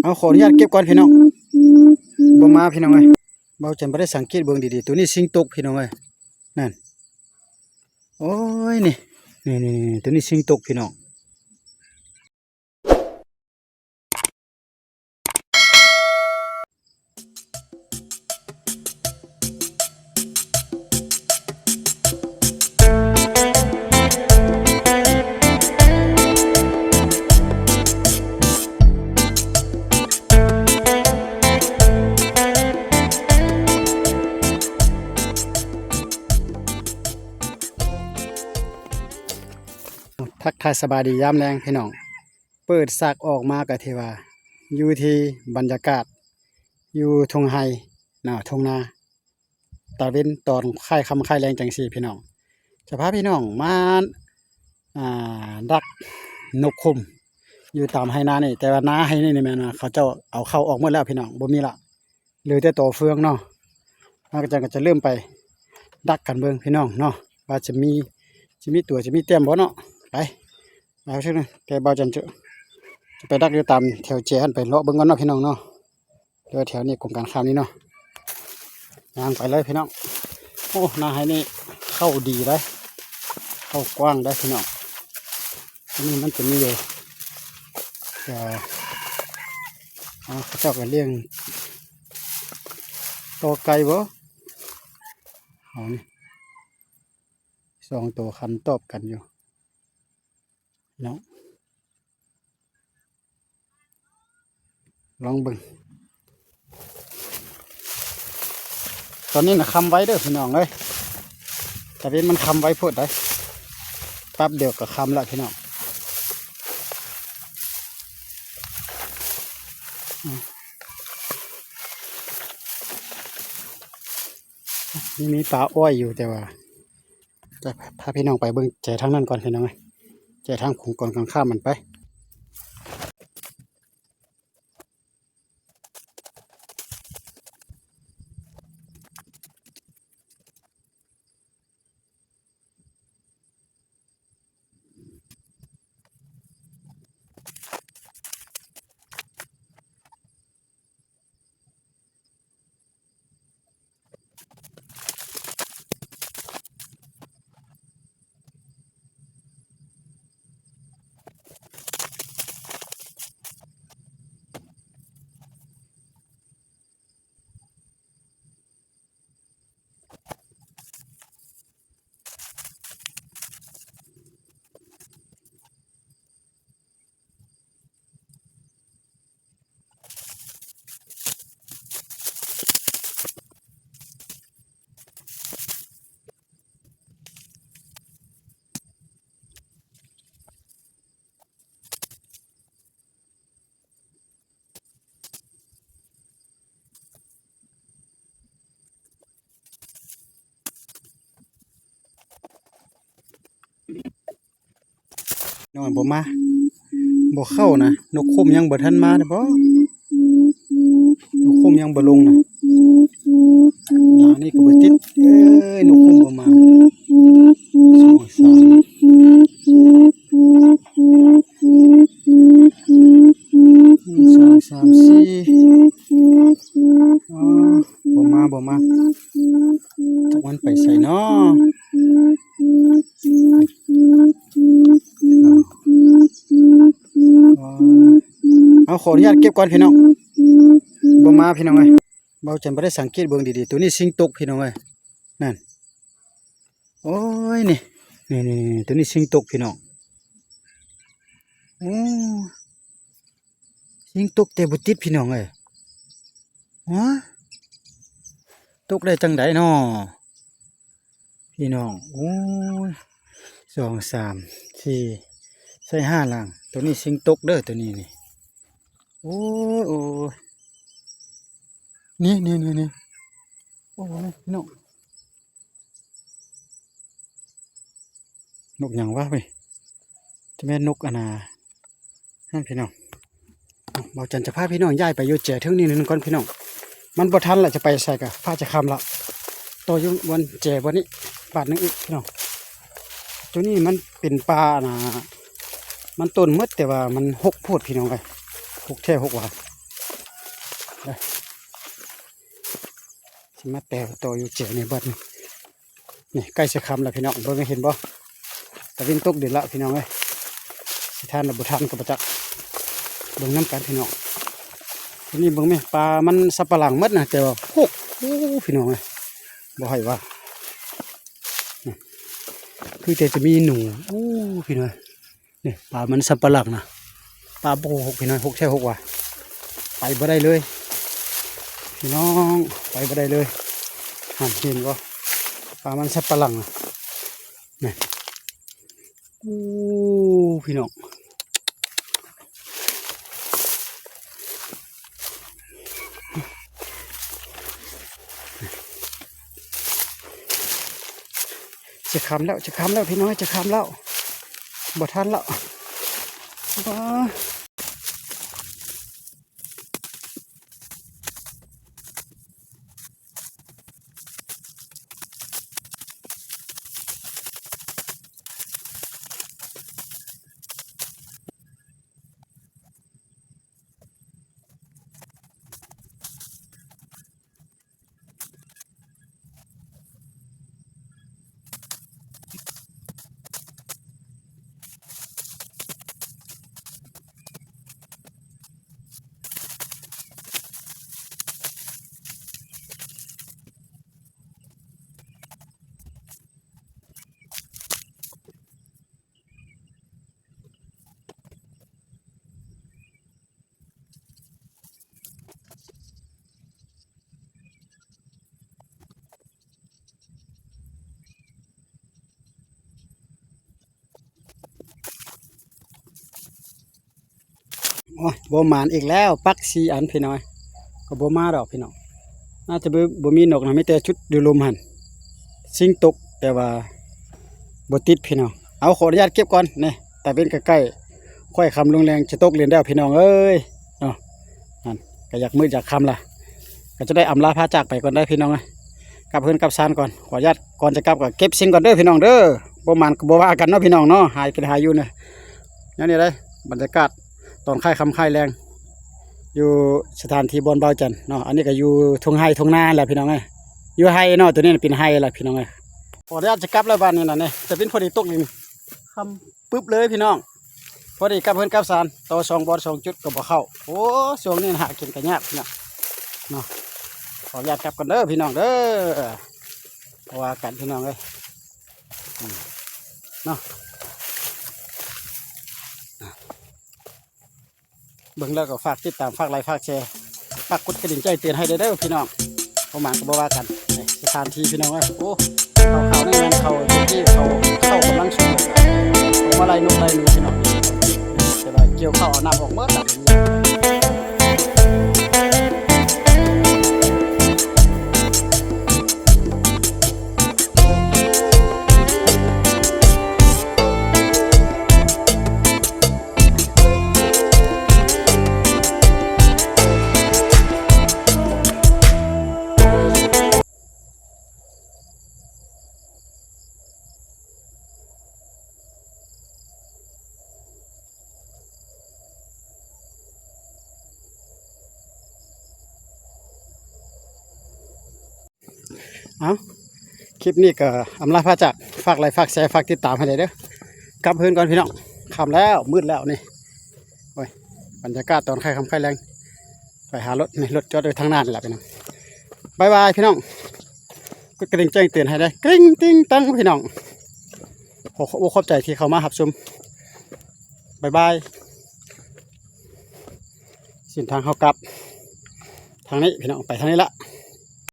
เอาขออนุญาตเก็บก่อนพี่น้องบ่มาพี่น้องเอ้ยเบาจันบ่ได้สังเกตเบิ่งดีๆตัวนี้สิงตกพี่น้องเอ้ยนั่นโอ้ยนี่ตัวนี้สิงตกพี่น้องทักทายสบายดียามแรงพี่น้องเปิดซากออกมากะที่ว่าอยู่ที่บรรยากาศอยู่ทงไฮทงนาตะเว้นตอนค่ายค่ำค่ายแรงจังซี่พี่น้องจะพาพี่น้องมาดักนกคุมอยู่ตามไฮนานี่แต่ว่านาไฮนี่แม่นว่าเขาเจ้าเอาเข้าออกหมดแล้วพี่น้องบ่มีละเหลือแต่ตัวเฟืองเนาะมันก็จะเริ่มไปดักกันเบิ่งพี่น้องเนาะว่าจะมีตัวจะมีแต้มบ่เนาะไปเอาชื่อนะแกเบาจันจะไปดักอยู่ตามแถวเจียนไปเลาะเบิ่งก่อนเนาะพี่น้องเนาะเดี๋ยวแถวนี้กรมการข้าวนี้เนาะย่างไปเลยพี่น้องโอ้นาไฮนี่เข้าดีเลยเข้ากว้างได้พี่น้องนี่มันจะมีอยู่เขาเจ้าก็เลี้ยงตัวไก่บ่เอานี่สองตัวคันตอบกันอยู่เนาะลองเบิ่งตอนนี้นะคำไว้เด้อพี่น้องเลยแต่เป็นมันคำไว้พูดได้แป๊บเดียวก็คำละพี่น้องนี่มีปลาอ้อยอยู่แต่ว่าจะพาพี่น้องไปเบิ่งแจทางนั้นก่อนพี่น้องเลยแจทางขุงก่อนข้ามมันไปน้องบ่มาบ่เข้านะนกคุ้มยังบ่ทันมาเด้อบ่นกคุ้มยังบ่ลงนะนี่ก็บ่ติดนกคุ้มบ่มา2 3 4บ่มาจักมันไปใส่เนาะเอาขออนุญาตเก็บก่อนพี่น้องบ่มาพี่น้องเอ้ยเบาจันบ่ได้สังเกตเบิ่งดีๆตัวนี้สิงตกพี่น้องเอ้ยนั่นโอ้ยนี่ตัวนี้สิงตกพี่น้องโอ้สิงตกแต่บ่ติดพี่น้องเอ้ยฮะตกได้จังไดน้อพี่น้องโอ้ย2 3 4ใส่5ลังตัวนี้สิงตกเด้อตัวนี้นี่โอ้นี่โอ้ยนกอย่างวะเว้ยจะแม่นกอนานั่นพี่น้องเบาจันจะพาพี่น้องย้ายไปอยู่แจถึงนี่นึงก่อนพี่น้องมันบ่ทันละจะไปใส่กะฟ้าจะคำละตัวอยู่บนแจบนนี้บาทนึงอีกพี่น้องตัวนี้มันเป็นปลานะมันต้นมืดแต่ว่ามันหกโพดพี่น้องไปหกแท่หกว่า สิมาแต่โตอยู่เจ๋อในบ้านนี่ใกล้จะคำแล้วพี่น้องเบิ่งเห็นบ่แต่วิ่งตกเดือดละพี่น้องเอ้ยสิทานระบุทานกับประจักษ์เบิ่งน้ำกันพี่น้องทีนี้เบิ่งไหมปลามันสับปะหลังมัดนะแต่ว่าโอ้พี่น้องเอ้ยบ่ให้ว่าคือแต่จะมีหนูโอ้พี่น้องนี่ปลามันสับปะหลังนะปลาโบหกพี่น้องหกใช่หกว่ะไปบ่ได้เลยพี่น้องไปบ่ได้เลยหันเห็นบ่ปลามันสับปะหลังนี่โอ้พี่น้องจะคำแล้วพี่น้อยจะคำแล้วบ่ทันแล้วว้าโอ้ยบ่หมานอีกแล้วปักสีอันพี่น้อยก็บ่มาดอกพี่น้องน่าจะบ่มีนกนะไม่แต่ชุดดูลมหันซิงตกแต่ว่าบ่ติดพี่น้องเอาขออนุญาตเก็บก่อนนี่แต่เป็นใกล้ๆค่อยคำลงแรงจะตกเรียนแล้วพี่น้องเอ้ยเนาะนั่นก็อยากมืดอยากคำล่ะก็จะได้อำลาพาจากไปก่อนได้พี่น้องกลับเพื่อนกลับซานก่อนขออนุญาตก่อนจะกลับก็เก็บสิ่งก่อนเด้อพี่น้องเด้อบ่หมานก็บ่ว่ากันเนาะพี่น้องเนาะหายกันหายอยู่เนี่ยนี่ได้บรรยากาศตอนค่ายคำค่ายแรงอยู่สถานที่บอนเบาจันเนาะอันนี้ก็อยู่ทุ่งไฮทุ่งนาแหละพี่น้องอยู่ไฮเนาะตัวนี้เป็นไฮแหละพี่น้องพอได้จะกลับแล้วบ้านนี้นะเนี่ยแต่เป็นพอดีตกลิงคำปึ๊บเลยพี่น้องพอดีกลับเพื่อนกลับซานต่อ2 บอล 2 จุดก็บ่เข้าโอ้ช่วงนี้หากินกันยากพี่น้องเนาะขออนุญาตกลับกันเด้อพี่น้องเด้อเพราะว่ากันพี่น้องเลยเนาะเบิ่งแล้วก็ฝากติดตามฝากไลค์ฝากแชร์ฝากกดกระดิ่งแจ้งเตือนให้เด้อพี่น้องประมาณก็บ่ว่ากันสถานที่พี่น้องโอ้เขาในงานเขาที่เขากำลังสูงผมว่าไรนกไรหนูพี่น้องจะได้เกี่ยวข้าวเอาน้ำออกเมื่อตัดเอาคลิปนี้ก็อำลาพาจากฝากไลค์ฝากแชร์ฝากติดตามให้เลยเด้อกลับเพื่อนก่อนพี่น้องค่ำแล้วมืดแล้วนี่โอ้ยบรรยากาศตอนค่ายคำค่ายแรงไปหารถนี่รถจอดอยู่ทางหน้านี่แหละพี่น้องบายบายพี่น้องกดกระดิ่งแจ้งเตือนให้ได้กริ๊งติ้งตั้งพี่น้องโอ้ขอบใจที่เขามาหับชมบายบายเส้นทางเขากลับทางนี้พี่น้องไปทางนี้ละ